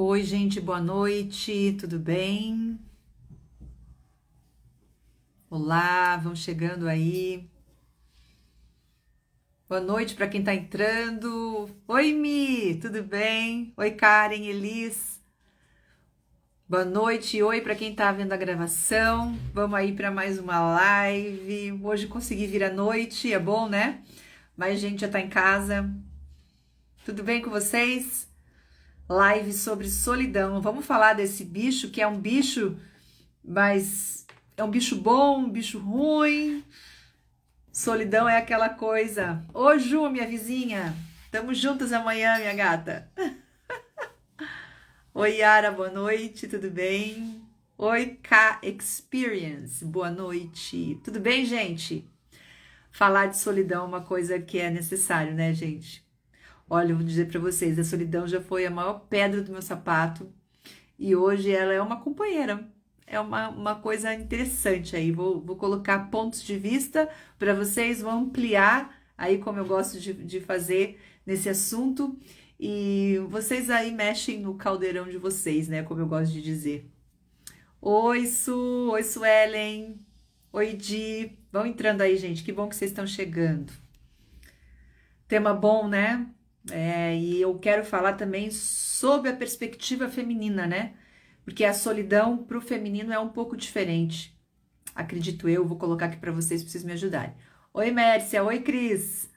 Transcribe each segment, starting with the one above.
Oi, gente, boa noite, tudo bem? Olá, vão chegando aí. Boa noite para quem tá entrando. Oi, Mi, tudo bem? Oi, Karen, Elis. Boa noite, oi para quem tá vendo a gravação. Vamos aí para mais uma live. Hoje consegui vir à noite, é bom, né? Mais gente já tá em casa. Tudo bem com vocês? Live sobre solidão. Vamos falar desse bicho que é um bicho, mas é um bicho bom, um bicho ruim. Solidão é aquela coisa. Ô, Ju, minha vizinha. Tamo juntas amanhã, minha gata. Oi, Yara, boa noite, tudo bem? Oi, K Experience, boa noite. Tudo bem, gente? Falar de solidão é uma coisa que é necessário, né, gente? Olha, eu vou dizer pra vocês, a solidão já foi a maior pedra do meu sapato e hoje ela é uma companheira. É uma coisa interessante aí. Vou colocar pontos de vista para vocês, vou ampliar aí como eu gosto de fazer nesse assunto. E vocês aí mexem no caldeirão de vocês, né? Como eu gosto de dizer. Oi, Su! Oi, Suelen! Oi, Di! Vão entrando aí, gente. Que bom que vocês estão chegando. Tema bom, né? E eu quero falar também sobre a perspectiva feminina, né? Porque a solidão para o feminino é um pouco diferente. Acredito eu, vou colocar aqui para vocês me ajudarem. Oi, Mércia. Oi, Cris.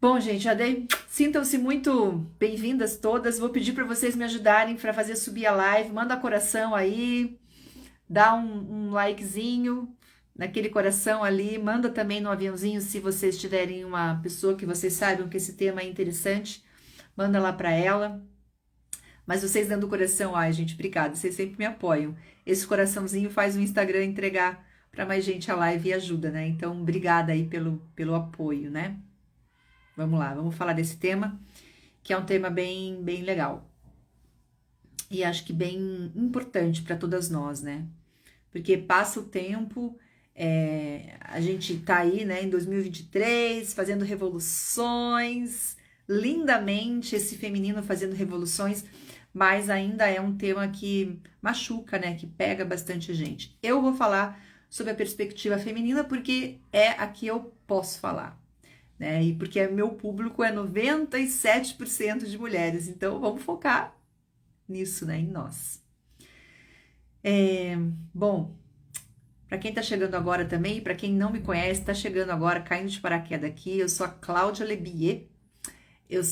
Bom, gente, já dei. Sintam-se muito bem-vindas todas. Vou pedir para vocês me ajudarem para fazer subir a live. Manda coração aí, dá um likezinho naquele coração ali. Manda também no aviãozinho se vocês tiverem uma pessoa que vocês saibam que esse tema é interessante. Manda lá para ela. Mas vocês dando coração, ai, gente, obrigada. Vocês sempre me apoiam. Esse coraçãozinho faz o Instagram entregar para mais gente a live e ajuda, né? Então, obrigada aí pelo apoio, né? Vamos lá, vamos falar desse tema, que é um tema bem legal. E acho que bem importante para todas nós, né? Porque passa o tempo, a gente tá aí, né, em 2023, fazendo revoluções, lindamente, esse feminino fazendo revoluções, mas ainda é um tema que machuca, né, que pega bastante a gente. Eu vou falar sobre a perspectiva feminina porque é a que eu posso falar, né, e porque meu público é 97% de mulheres, então vamos focar nisso, né, em nós. Bom, para quem está chegando agora também, e para quem não me conhece, está chegando agora, caindo de paraquedas aqui, eu sou a Cláudia Lebier. Eu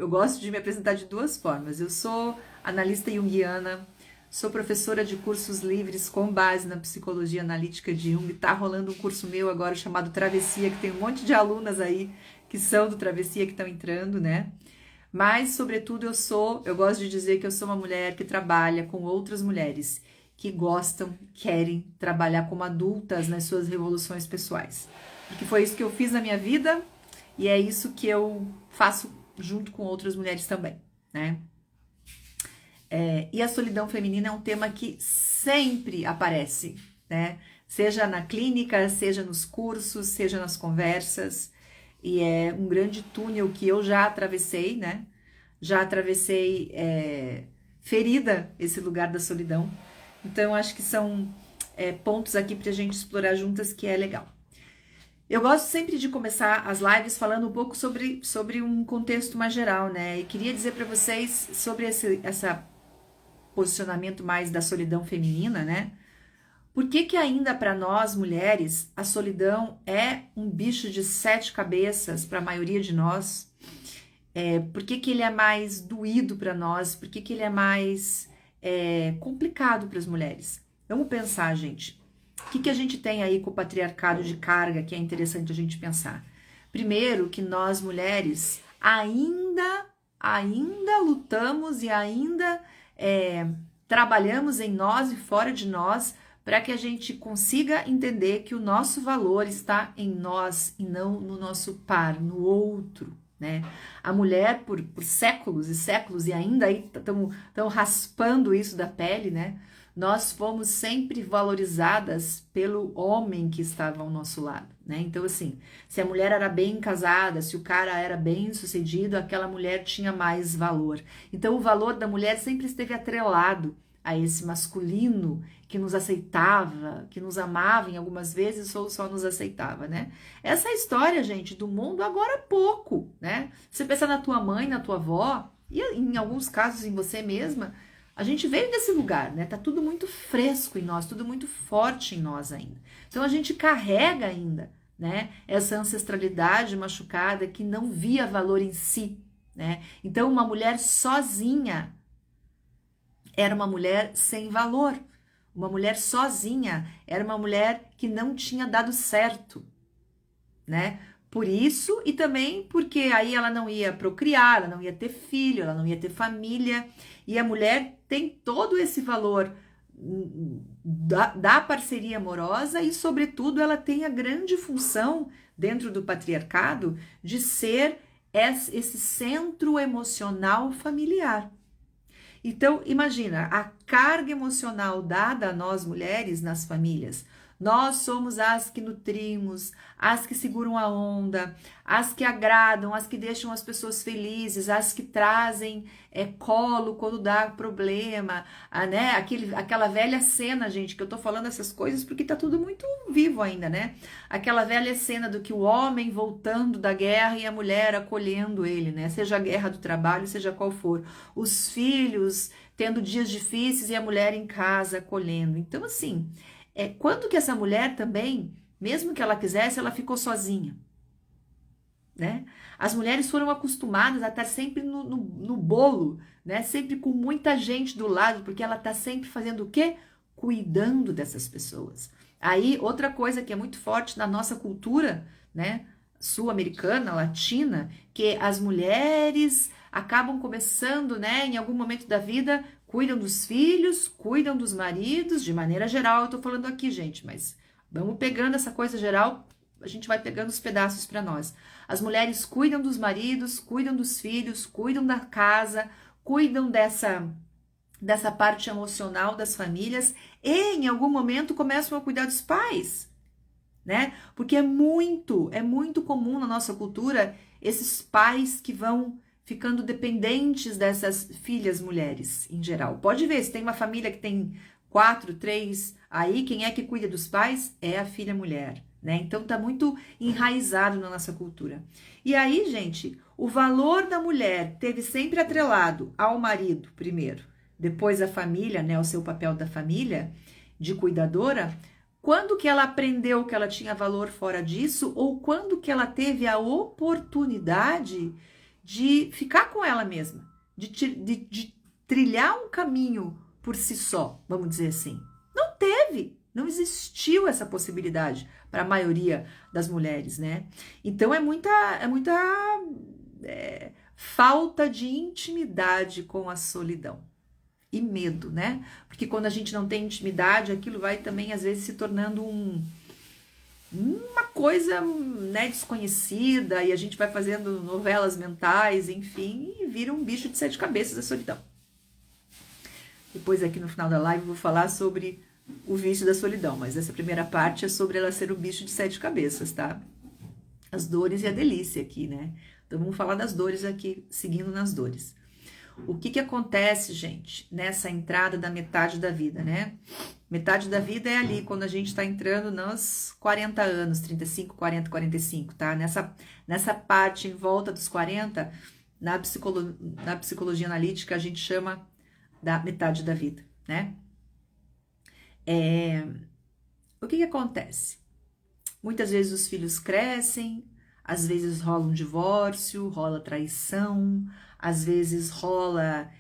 gosto de me apresentar de duas formas. Eu sou analista junguiana, sou professora de cursos livres com base na psicologia analítica de Jung. Tá rolando um curso meu agora chamado Travessia, que tem um monte de alunas aí que são do Travessia que estão entrando, né? Mas, sobretudo, eu gosto de dizer que eu sou uma mulher que trabalha com outras mulheres que gostam, querem trabalhar como adultas nas suas revoluções pessoais. Porque foi isso que eu fiz na minha vida e é isso que eu faço junto com outras mulheres também, né? E a solidão feminina é um tema que sempre aparece, né? Seja na clínica, seja nos cursos, seja nas conversas. E é um grande túnel que eu já atravessei, né? Já atravessei ferida esse lugar da solidão. Então, eu acho que são pontos aqui para a gente explorar juntas que é legal. Eu gosto sempre de começar as lives falando um pouco sobre um contexto mais geral, né? E queria dizer para vocês sobre esse posicionamento mais da solidão feminina, né? Por que ainda para nós, mulheres, a solidão é um bicho de sete cabeças para a maioria de nós? Por que ele é mais doído para nós? Por que ele é mais complicado para as mulheres? Vamos pensar, gente. O que a gente tem aí com o patriarcado de carga que é interessante a gente pensar? Primeiro, que nós mulheres ainda lutamos e ainda trabalhamos em nós e fora de nós para que a gente consiga entender que o nosso valor está em nós e não no nosso par, no outro, né? A mulher, por séculos e séculos, e ainda aí estão raspando isso da pele, né? nós fomos sempre valorizadas pelo homem que estava ao nosso lado, né? Então, assim, se a mulher era bem casada, se o cara era bem sucedido, aquela mulher tinha mais valor. Então, o valor da mulher sempre esteve atrelado a esse masculino que nos aceitava, que nos amava em algumas vezes ou só nos aceitava, né? Essa história, gente, do mundo agora há pouco, né? Você pensa na tua mãe, na tua avó, e em alguns casos em você mesma, a gente veio desse lugar, né? Tá tudo muito fresco em nós, tudo muito forte em nós ainda. Então a gente carrega ainda, né? Essa ancestralidade machucada que não via valor em si, né? Então uma mulher sozinha era uma mulher sem valor. Uma mulher sozinha era uma mulher que não tinha dado certo, né? Por isso e também porque aí ela não ia procriar, ela não ia ter filho, ela não ia ter família. E a mulher tem todo esse valor da parceria amorosa e, sobretudo, ela tem a grande função dentro do patriarcado de ser esse centro emocional familiar. Então, imagina a carga emocional dada a nós mulheres nas famílias. Nós somos as que nutrimos, as que seguram a onda, as que agradam, as que deixam as pessoas felizes, as que trazem colo quando dá problema, né? Aquela velha cena, gente, que eu tô falando essas coisas porque tá tudo muito vivo ainda, né? Aquela velha cena do que o homem voltando da guerra e a mulher acolhendo ele, né? Seja a guerra do trabalho, seja qual for. Os filhos tendo dias difíceis e a mulher em casa acolhendo. Então, assim, quando que essa mulher também, mesmo que ela quisesse, ela ficou sozinha, né? As mulheres foram acostumadas a estar sempre no bolo, né? Sempre com muita gente do lado, porque ela está sempre fazendo o quê? Cuidando dessas pessoas. Aí, outra coisa que é muito forte na nossa cultura, né? Sul-americana, latina, que as mulheres acabam começando, né? Em algum momento da vida, cuidam dos filhos, cuidam dos maridos, de maneira geral, eu tô falando aqui, gente, mas vamos pegando essa coisa geral, a gente vai pegando os pedaços para nós. As mulheres cuidam dos maridos, cuidam dos filhos, cuidam da casa, cuidam dessa parte emocional das famílias e em algum momento começam a cuidar dos pais, né? Porque é muito comum na nossa cultura esses pais que vão ficando dependentes dessas filhas mulheres, em geral. Pode ver, se tem uma família que tem 4, 3, aí quem é que cuida dos pais é a filha mulher, né? Então tá muito enraizado na nossa cultura. E aí, gente, o valor da mulher teve sempre atrelado ao marido primeiro, depois a família, né, o seu papel da família de cuidadora. Quando que ela aprendeu que ela tinha valor fora disso ou quando que ela teve a oportunidade de ficar com ela mesma, de trilhar um caminho por si só, vamos dizer assim. Não teve, não existiu essa possibilidade para a maioria das mulheres, né? Então é muita falta de intimidade com a solidão e medo, né? Porque quando a gente não tem intimidade, aquilo vai também às vezes se tornando uma coisa, né, desconhecida, e a gente vai fazendo novelas mentais, enfim, e vira um bicho de 7 cabeças a solidão. Depois aqui no final da live eu vou falar sobre o vício da solidão, mas essa primeira parte é sobre ela ser o bicho de 7 cabeças, tá? As dores e a delícia aqui, né? Então vamos falar das dores aqui, seguindo nas dores. O que acontece, gente, nessa entrada da metade da vida, né? Metade da vida é ali, quando a gente tá entrando nos 40 anos, 35, 40, 45, tá? Nessa parte em volta dos 40, na psicologia analítica, a gente chama da metade da vida, né? O que acontece? Muitas vezes os filhos crescem, às vezes rola um divórcio, rola traição, às vezes rola,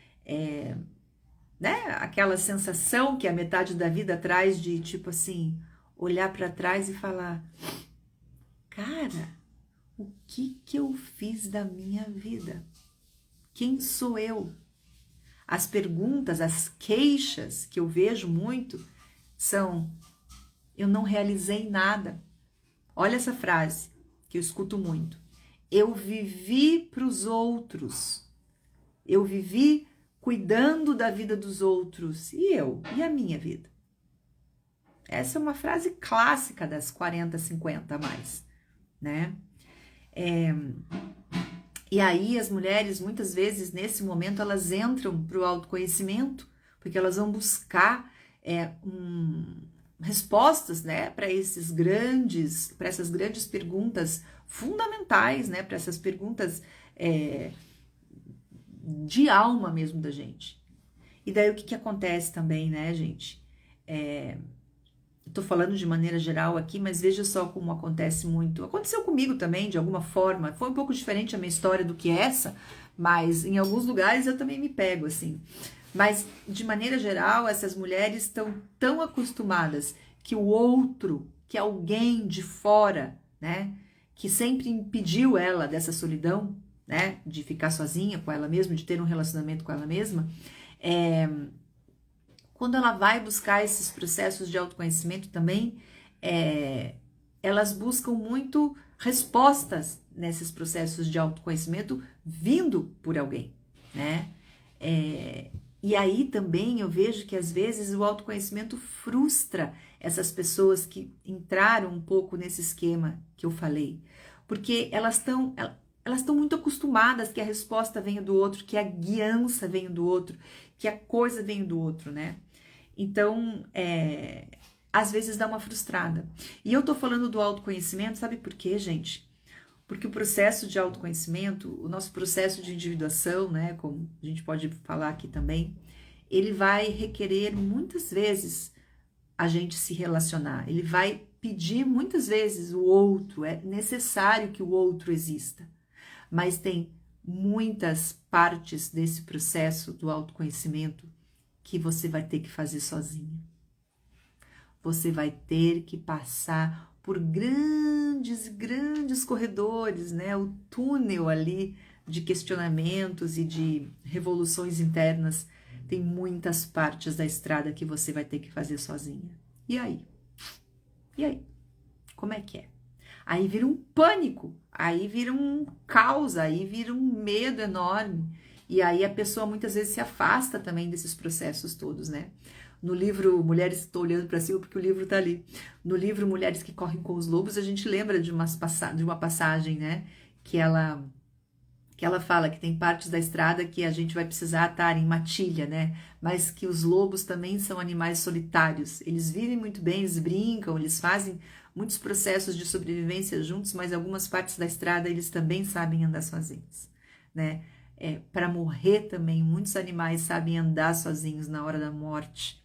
né, aquela sensação que a metade da vida traz de, tipo assim, olhar para trás e falar, cara, o que eu fiz da minha vida? Quem sou eu? As perguntas, as queixas que eu vejo muito são, eu não realizei nada. Olha essa frase que eu escuto muito. Eu vivi para os outros. Eu vivi cuidando da vida dos outros. E eu? E a minha vida? Essa é uma frase clássica das 40, 50 a mais, né? E aí as mulheres, muitas vezes, nesse momento, elas entram para o autoconhecimento, porque elas vão buscar respostas, né, para essas grandes perguntas fundamentais, né, para essas perguntas de alma mesmo da gente. E daí o que acontece também, né, gente? Tô falando de maneira geral aqui, mas veja só como acontece muito. Aconteceu comigo também, de alguma forma. Foi um pouco diferente a minha história do que essa, mas em alguns lugares eu também me pego, assim. Mas, de maneira geral, essas mulheres estão tão acostumadas que o outro, que alguém de fora, né, que sempre impediu ela dessa solidão, né, de ficar sozinha com ela mesma, de ter um relacionamento com ela mesma, quando ela vai buscar esses processos de autoconhecimento também, elas buscam muito respostas nesses processos de autoconhecimento vindo por alguém, né? E aí também eu vejo que às vezes o autoconhecimento frustra essas pessoas que entraram um pouco nesse esquema que eu falei, porque elas estão muito acostumadas que a resposta venha do outro, que a guiança venha do outro, que a coisa venha do outro, né? Então, às vezes dá uma frustrada. E eu tô falando do autoconhecimento, sabe por quê, gente? Porque o processo de autoconhecimento, o nosso processo de individuação, né, como a gente pode falar aqui também, ele vai requerer muitas vezes a gente se relacionar. Ele vai pedir muitas vezes o outro, é necessário que o outro exista. Mas tem muitas partes desse processo do autoconhecimento que você vai ter que fazer sozinha. Você vai ter que passar por grandes corredores, né? O túnel ali de questionamentos e de revoluções internas. Tem muitas partes da estrada que você vai ter que fazer sozinha. E aí? E aí? Como é que é? Aí vira um pânico, aí vira um caos, aí vira um medo enorme. E aí a pessoa muitas vezes se afasta também desses processos todos, né? No livro Mulheres, estou olhando para cima porque o livro tá ali. No livro Mulheres que Correm com os Lobos, a gente lembra de uma passagem, né? Que ela fala que tem partes da estrada que a gente vai precisar estar em matilha, né? Mas que os lobos também são animais solitários. Eles vivem muito bem, eles brincam, eles fazem muitos processos de sobrevivência juntos, mas algumas partes da estrada eles também sabem andar sozinhos, né? Para morrer também, muitos animais sabem andar sozinhos na hora da morte.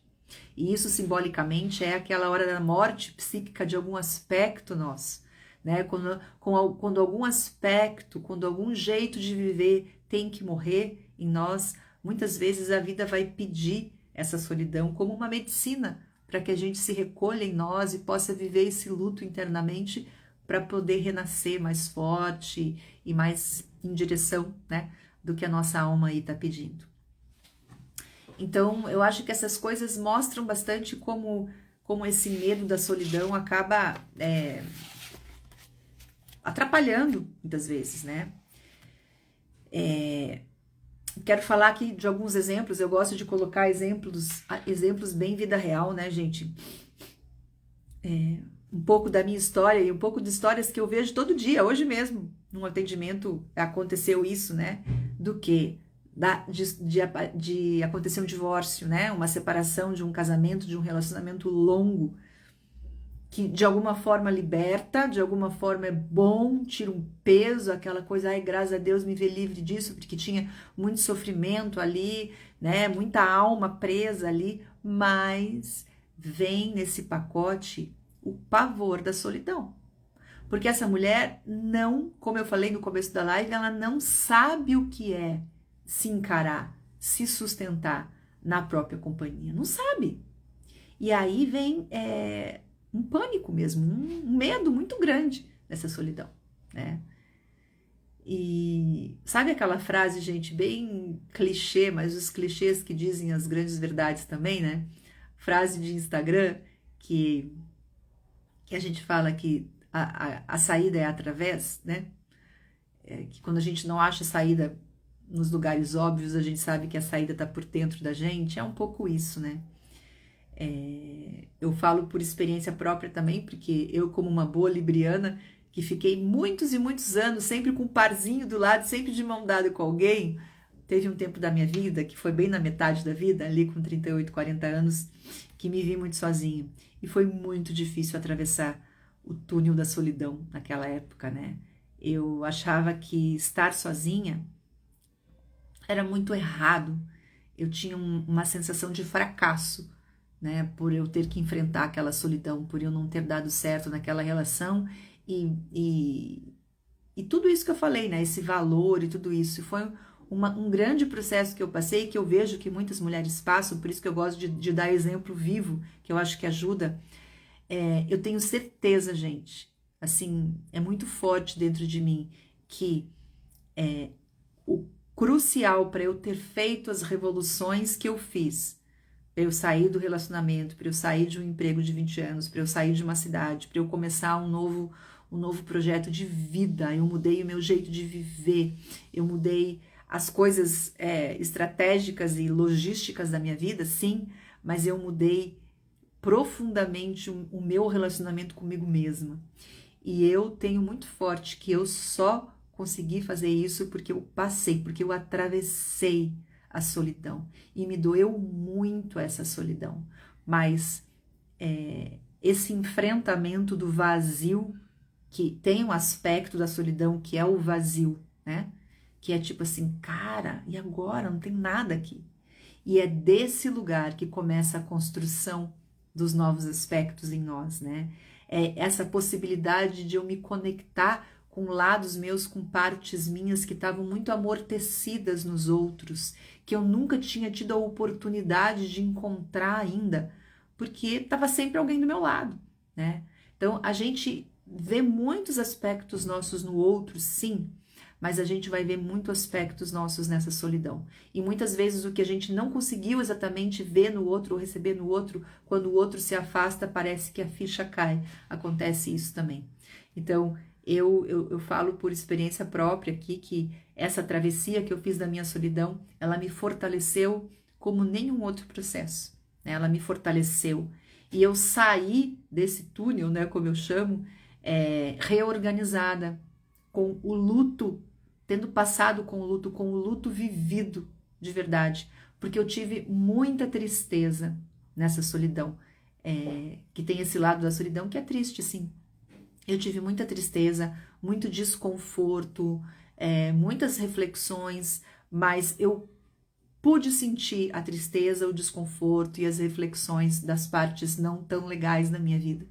E isso simbolicamente é aquela hora da morte psíquica de algum aspecto nosso, né? Quando algum aspecto, quando algum jeito de viver tem que morrer em nós, muitas vezes a vida vai pedir essa solidão como uma medicina para que a gente se recolha em nós e possa viver esse luto internamente para poder renascer mais forte e mais em direção, né, do que a nossa alma aí está pedindo. Então, eu acho que essas coisas mostram bastante como esse medo da solidão acaba atrapalhando muitas vezes, né? Quero falar aqui de alguns exemplos, eu gosto de colocar exemplos bem vida real, né, gente? Um pouco da minha história e um pouco de histórias que eu vejo todo dia, hoje mesmo, num atendimento aconteceu isso, né? Do que? De acontecer um divórcio, né? Uma separação de um casamento, de um relacionamento longo, que de alguma forma liberta, de alguma forma é bom, tira um peso, aquela coisa, ai, graças a Deus me vê livre disso, porque tinha muito sofrimento ali, né? Muita alma presa ali, mas vem nesse pacote o pavor da solidão. Porque essa mulher não, como eu falei no começo da live, ela não sabe o que é se encarar, se sustentar na própria companhia. Não sabe. E aí vem um pânico mesmo, um medo muito grande dessa solidão, né? E sabe aquela frase, gente, bem clichê, mas os clichês que dizem as grandes verdades também, né? Frase de Instagram que a gente fala que a saída é através, né? Que quando a gente não acha saída nos lugares óbvios, a gente sabe que a saída está por dentro da gente, é um pouco isso, né? Eu falo por experiência própria também, porque eu, como uma boa libriana, que fiquei muitos e muitos anos sempre com um parzinho do lado, sempre de mão dada com alguém, teve um tempo da minha vida, que foi bem na metade da vida, ali com 38, 40 anos, que me vi muito sozinha. E foi muito difícil atravessar o túnel da solidão naquela época, né? Eu achava que estar sozinha era muito errado. Eu tinha uma sensação de fracasso, né? Por eu ter que enfrentar aquela solidão, por eu não ter dado certo naquela relação e tudo isso que eu falei, né? Esse valor e tudo isso. Foi um grande processo que eu passei, que eu vejo que muitas mulheres passam, por isso que eu gosto de dar exemplo vivo, que eu acho que ajuda. Eu tenho certeza, gente, assim, é muito forte dentro de mim, que o crucial para eu ter feito as revoluções que eu fiz, para eu sair do relacionamento, para eu sair de um emprego de 20 anos, para eu sair de uma cidade, para eu começar um novo projeto de vida, eu mudei o meu jeito de viver, eu mudei as coisas estratégicas e logísticas da minha vida, sim, mas eu mudei profundamente o meu relacionamento comigo mesma. E eu tenho muito forte que eu só consegui fazer isso porque eu passei, porque eu atravessei a solidão. E me doeu muito essa solidão. Mas esse enfrentamento do vazio, que tem um aspecto da solidão que é o vazio, né? Que é tipo assim, cara, e agora? Não tem nada aqui. E é desse lugar que começa a construção dos novos aspectos em nós, né? É essa possibilidade de eu me conectar com lados meus, com partes minhas que estavam muito amortecidas nos outros, que eu nunca tinha tido a oportunidade de encontrar ainda, porque estava sempre alguém do meu lado, né? Então, a gente vê muitos aspectos nossos no outro, sim, mas a gente vai ver muitos aspectos nossos nessa solidão. E muitas vezes o que a gente não conseguiu exatamente ver no outro ou receber no outro, quando o outro se afasta, parece que a ficha cai. Acontece isso também. Então, eu falo por experiência própria aqui que essa travessia que eu fiz da minha solidão, ela me fortaleceu como nenhum outro processo, né? Ela me fortaleceu. E eu saí desse túnel, né, como eu chamo, reorganizada, com o luto, tendo passado com o luto vivido de verdade, porque eu tive muita tristeza nessa solidão, que tem esse lado da solidão que é triste, sim. Eu tive muita tristeza, muito desconforto, muitas reflexões, mas eu pude sentir a tristeza, o desconforto e as reflexões das partes não tão legais da minha vida.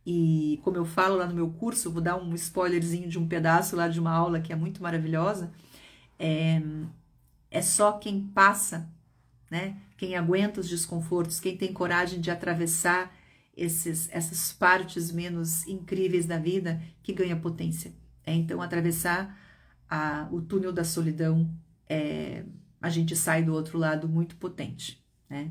E como eu falo lá no meu curso, vou dar um spoilerzinho de um pedaço lá de uma aula que é muito maravilhosa, é só quem passa, né? Quem aguenta os desconfortos, quem tem coragem de atravessar essas partes menos incríveis da vida que ganha potência. Então, atravessar o túnel da solidão, a gente sai do outro lado muito potente, né?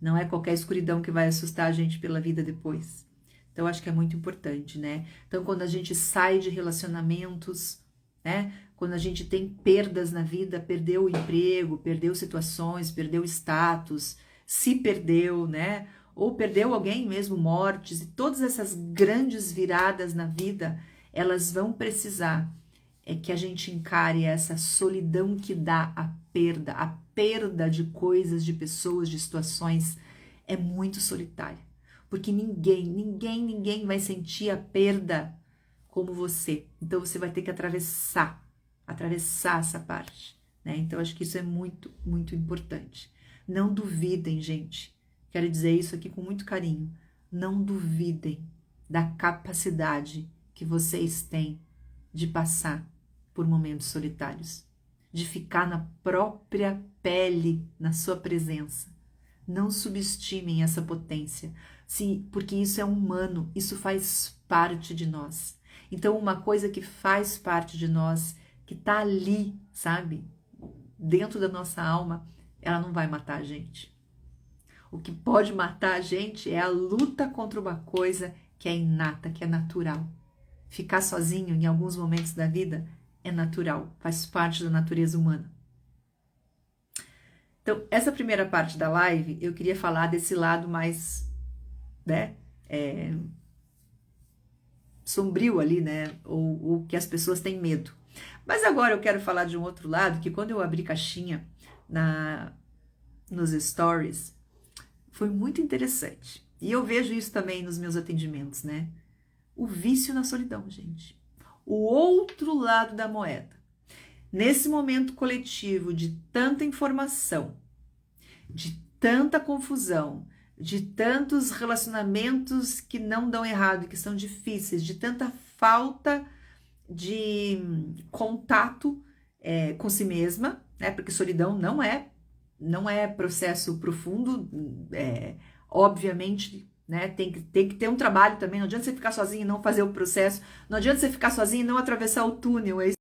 Não é qualquer escuridão que vai assustar a gente pela vida depois. Então, acho que é muito importante, né? Então, quando a gente sai de relacionamentos, né? Quando a gente tem perdas na vida, perdeu o emprego, perdeu situações, perdeu status, se perdeu, né? Ou perdeu alguém mesmo, mortes, e todas essas grandes viradas na vida, elas vão precisar que a gente encare essa solidão que dá a perda de coisas, de pessoas, de situações, é muito solitária. Porque ninguém vai sentir a perda como você. Então você vai ter que atravessar essa parte, né? Então acho que isso é muito, muito importante. Não duvidem, gente. Quero dizer isso aqui com muito carinho. Não duvidem da capacidade que vocês têm de passar por momentos solitários, de ficar na própria pele, na sua presença. Não subestimem essa potência, porque isso é humano, isso faz parte de nós. Então, uma coisa que faz parte de nós, que tá ali, sabe, dentro da nossa alma, ela não vai matar a gente. O que pode matar a gente é a luta contra uma coisa que é inata, que é natural. Ficar sozinho em alguns momentos da vida é natural, faz parte da natureza humana. Então, essa primeira parte da live, eu queria falar desse lado mais, né, sombrio ali, né, ou que as pessoas têm medo. Mas agora eu quero falar de um outro lado, que quando eu abri caixinha nos stories, foi muito interessante. E eu vejo isso também nos meus atendimentos, né? O vício na solidão, gente. O outro lado da moeda. Nesse momento coletivo de tanta informação, de tanta confusão, de tantos relacionamentos que não dão errado, que são difíceis, de tanta falta de contato com si mesma, né? Porque solidão não é processo profundo, obviamente, né? Tem que ter um trabalho também. Não adianta você ficar sozinho e não fazer o processo. Não adianta você ficar sozinho e não atravessar o túnel.